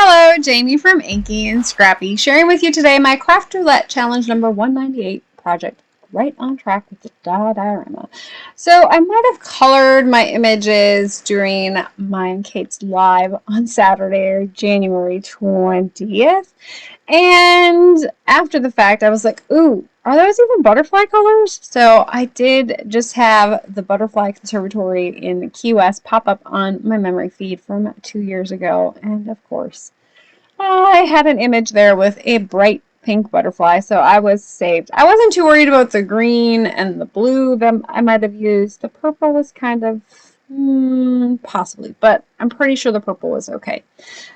Hello, Jamie from Inky&Scrappy, sharing with you today my Craft Roulette challenge number 198 project, right on track with the diorama. So I might have colored my images during mine Kate's live on Saturday, January 20th, and after the fact I was like, ooh, are those even butterfly colors? So I did just have the Butterfly Conservatory in Key West pop up on my memory feed from 2 years ago. And of course, I had an image there with a bright pink butterfly, so I was saved. I wasn't too worried about the green and the blue that I might have used. The purple was kind of possibly, but I'm pretty sure the purple was okay.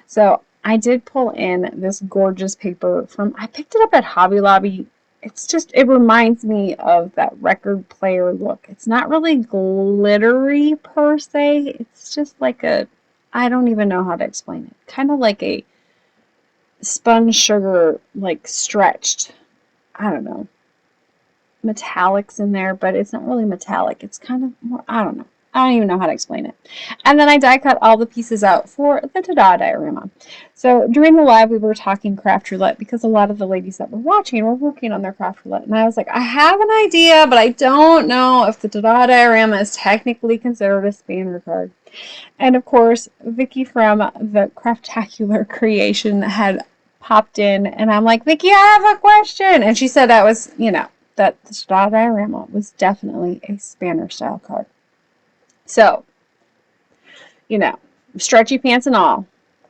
So I did pull in this gorgeous paper I picked it up at Hobby Lobby. It reminds me of that record player look. It's not really glittery per se. It's just like I don't even know how to explain it. Kind of like a spun sugar, like stretched. I don't know. Metallics in there, but it's not really metallic. It's kind of more, I don't know. I don't even know how to explain it. And then I die cut all the pieces out for the ta-da diorama. So during the live, we were talking Craft Roulette because a lot of the ladies that were watching were working on their Craft Roulette. And I was like, I have an idea, but I don't know if the ta-da diorama is technically considered a spanner card. And of course, Vicky from the Craftacular Creation had popped in, and I'm like, Vicky, I have a question. And she said that was, that the ta-da diorama was definitely a spanner style card. So, stretchy pants and all,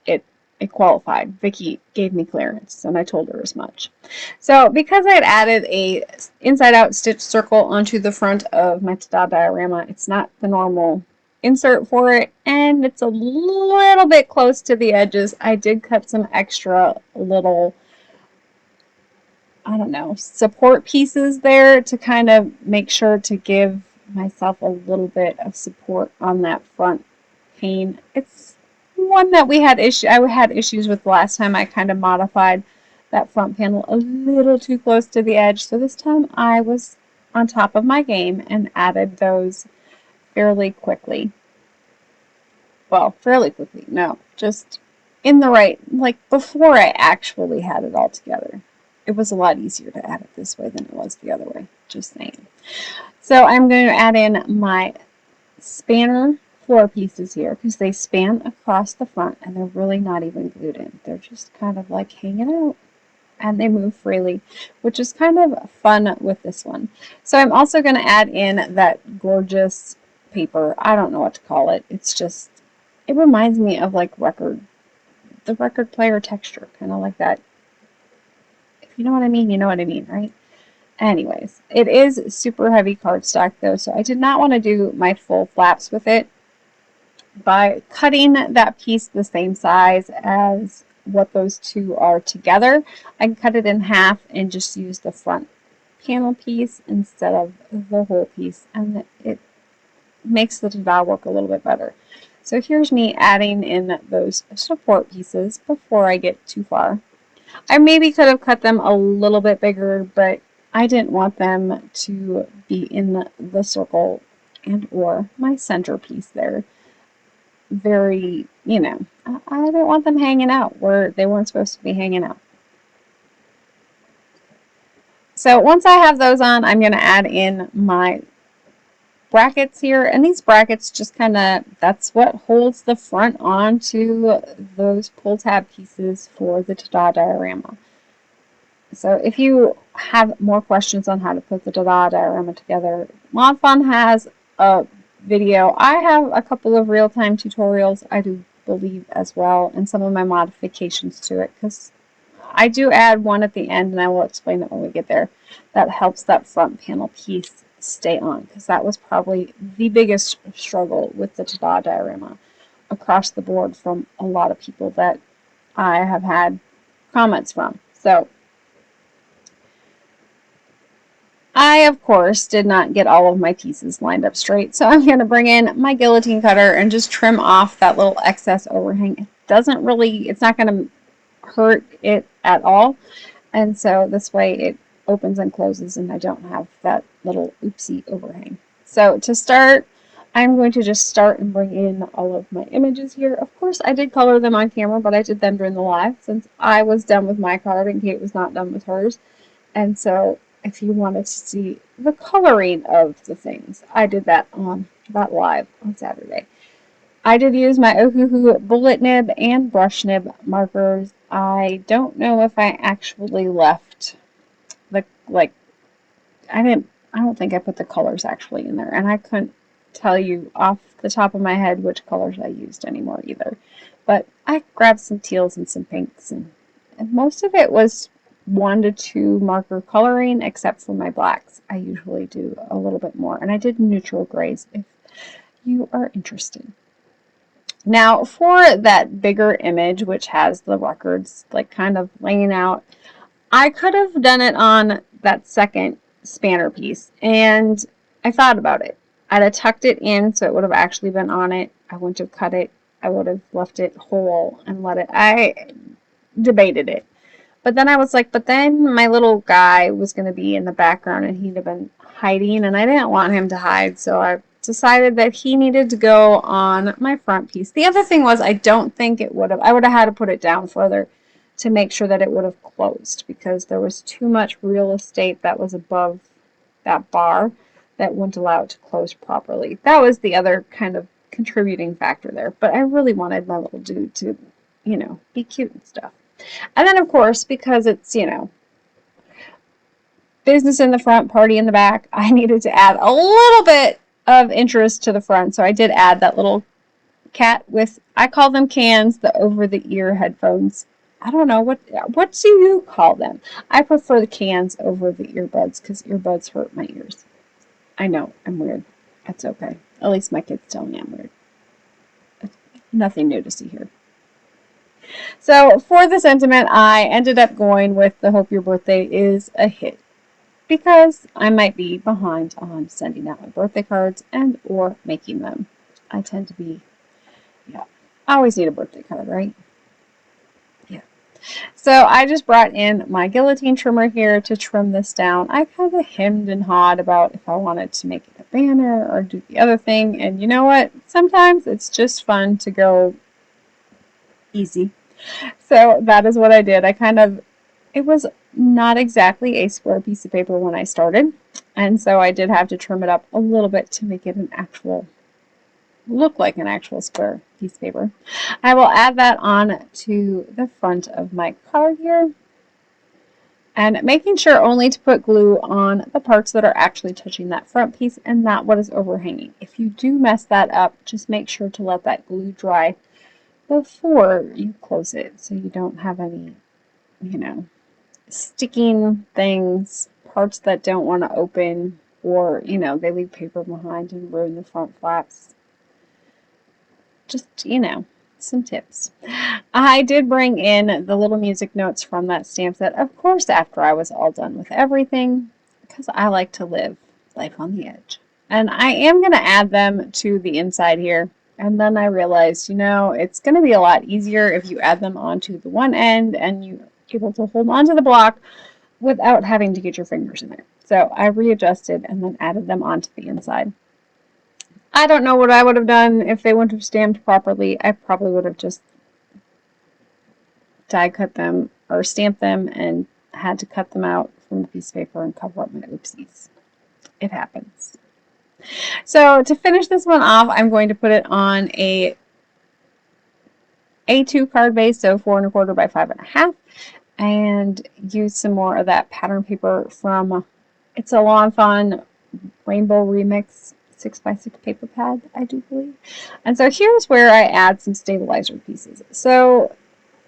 it qualified. Vicky gave me clearance, and I told her as much. So, because I had added a inside-out stitch circle onto the front of my ta-da diorama, it's not the normal insert for it, and it's a little bit close to the edges. I did cut some extra little, I don't know, support pieces there to kind of make sure to give myself a little bit of support on that front pane. It's one that I had issues with last time. I kind of modified that front panel a little too close to the edge, so this time I was on top of my game and added those fairly quickly. Well, fairly quickly, no, just in the right, like before I actually had it all together. It was a lot easier to add it this way than it was the other way, just saying. So I'm going to add in my spanner floor pieces here because they span across the front and they're really not even glued in. They're just kind of like hanging out and they move freely, which is kind of fun with this one. So I'm also going to add in that gorgeous paper. I don't know what to call it. It reminds me of like the record player texture, kind of like that. If you know what I mean, you know what I mean, right? Anyways, it is super heavy cardstock though, so I did not want to do my full flaps with it. By cutting that piece the same size as what those two are together, I can cut it in half and just use the front panel piece instead of the whole piece, and it makes the ta-da work a little bit better. So here's me adding in those support pieces before I get too far. I maybe could have cut them a little bit bigger, but I didn't want them to be in the circle and or my centerpiece there. Very, I didn't want them hanging out where they weren't supposed to be hanging out. So once I have those on, I'm going to add in my brackets here, and these brackets just that's what holds the front onto those pull tab pieces for the ta-da diorama. So if you have more questions on how to put the ta-da diorama together, Fawn has a video. I have a couple of real-time tutorials, I do believe, as well, and some of my modifications to it, because I do add one at the end, and I will explain it when we get there. That helps that front panel piece stay on, because that was probably the biggest struggle with the ta-da diorama across the board from a lot of people that I have had comments from. So I, of course, did not get all of my pieces lined up straight, so I'm going to bring in my guillotine cutter and just trim off that little excess overhang. It's not going to hurt it at all, and so this way it opens and closes and I don't have that little oopsie overhang. So to start, I'm going to just start and bring in all of my images here. Of course, I did color them on camera, but I did them during the live since I was done with my card and Kate was not done with hers. And so if you wanted to see the coloring of the things, I did that on that live on Saturday. I did use my Ohuhu bullet nib and brush nib markers. I don't know if I actually left the, I don't think I put the colors actually in there, and I couldn't tell you off the top of my head which colors I used anymore either. But I grabbed some teals and some pinks, and most of it was 1 to 2 marker coloring, except for my blacks. I usually do a little bit more, and I did neutral grays if you are interested. Now for that bigger image, which has the records like kind of laying out, I could have done it on that second spanner piece, and I thought about it. I'd have tucked it in so it would have actually been on it. I wouldn't have cut it. I would have left it whole and let it. I debated it. But then I was like, but then my little guy was going to be in the background and he'd have been hiding, and I didn't want him to hide, so I decided that he needed to go on my front piece. The other thing was, I don't think it would have. I would have had to put it down further to make sure that it would have closed, because there was too much real estate that was above that bar that wouldn't allow it to close properly. That was the other kind of contributing factor there. But I really wanted my little dude to, you know, be cute and stuff. And then, of course, because it's, you know, business in the front, party in the back, I needed to add a little bit of interest to the front. So I did add that little cat with, I call them cans, the over-the-ear headphones. I don't know, what do you call them? I prefer the cans over the earbuds because earbuds hurt my ears. I know, I'm weird. That's okay. At least my kids tell me I'm weird. Nothing new to see here. So for the sentiment, I ended up going with the Hope Your Birthday is a Hit, because I might be behind on sending out my birthday cards and or making them. I tend to be, yeah, I always need a birthday card, right? Yeah. So I just brought in my guillotine trimmer here to trim this down. I kind of hemmed and hawed about if I wanted to make it a banner or do the other thing. And you know what? Sometimes it's just fun to go easy. So that is what I did. It was not exactly a square piece of paper when I started, and so I did have to trim it up a little bit to make it look like an actual square piece of paper. I will add that on to the front of my card here, and making sure only to put glue on the parts that are actually touching that front piece and not what is overhanging. If you do mess that up, just make sure to let that glue dry before you close it so you don't have any, you know, sticking things, parts that don't want to open, or, you know, they leave paper behind and ruin the front flaps. Just, you know, some tips. I did bring in the little music notes from that stamp set, of course, after I was all done with everything, because I like to live life on the edge. And I am going to add them to the inside here. And then I realized, you know, it's going to be a lot easier if you add them onto the one end and you're able to hold onto the block without having to get your fingers in there. So I readjusted and then added them onto the inside. I don't know what I would have done if they wouldn't have stamped properly. I probably would have just die cut them or stamped them and had to cut them out from the piece of paper and cover up my oopsies. It happens. So to finish this one off, I'm going to put it on a A2 card base, so 4 1/4 by 5 1/2, and use some more of that pattern paper from It's a Lawn Fun Rainbow Remix 6x6 paper pad, I do believe. And so here's where I add some stabilizer pieces. So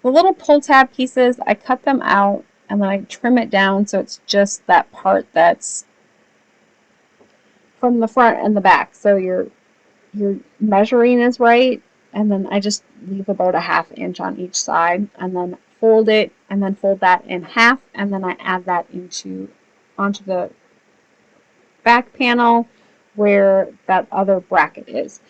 the little pull tab pieces, I cut them out and then I trim it down so it's just that part that's from the front and the back, so your measuring is right, and then I just leave about a 1/2 inch on each side and then fold it and then fold that in half, and then I add that onto the back panel where that other bracket is.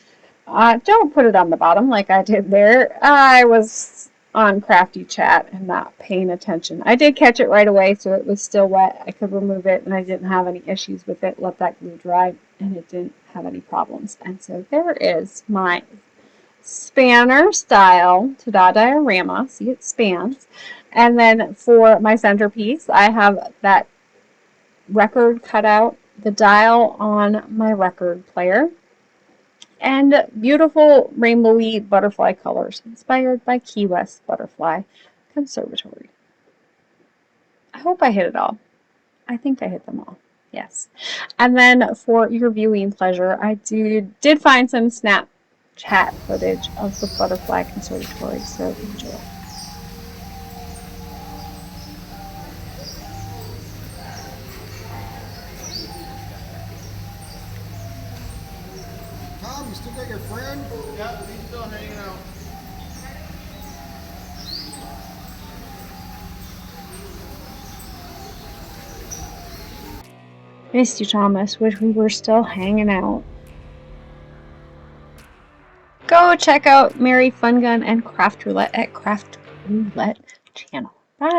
Don't put it on the bottom like I did there. I was on Crafty Chat and not paying attention. I did catch it right away, so it was still wet. I could remove it and I didn't have any issues with it. Let that glue dry. and it didn't have any problems. And so there is my spanner style Ta-Da diorama. See, it spans. And then for my centerpiece, I have that record cutout, the dial on my record player, and beautiful rainbowy butterfly colors inspired by Key West Butterfly Conservatory. I hope I hit it all. I think I hit them all. Yes. And then for your viewing pleasure, I did find some Snapchat footage of the Butterfly Conservatory, so enjoy. Tom, you still got your friend? Yeah, he's still hanging out. Missed you, Thomas. Wish we were still hanging out. Go check out Mary Fun Gun and Craft Roulette at Craft Roulette channel.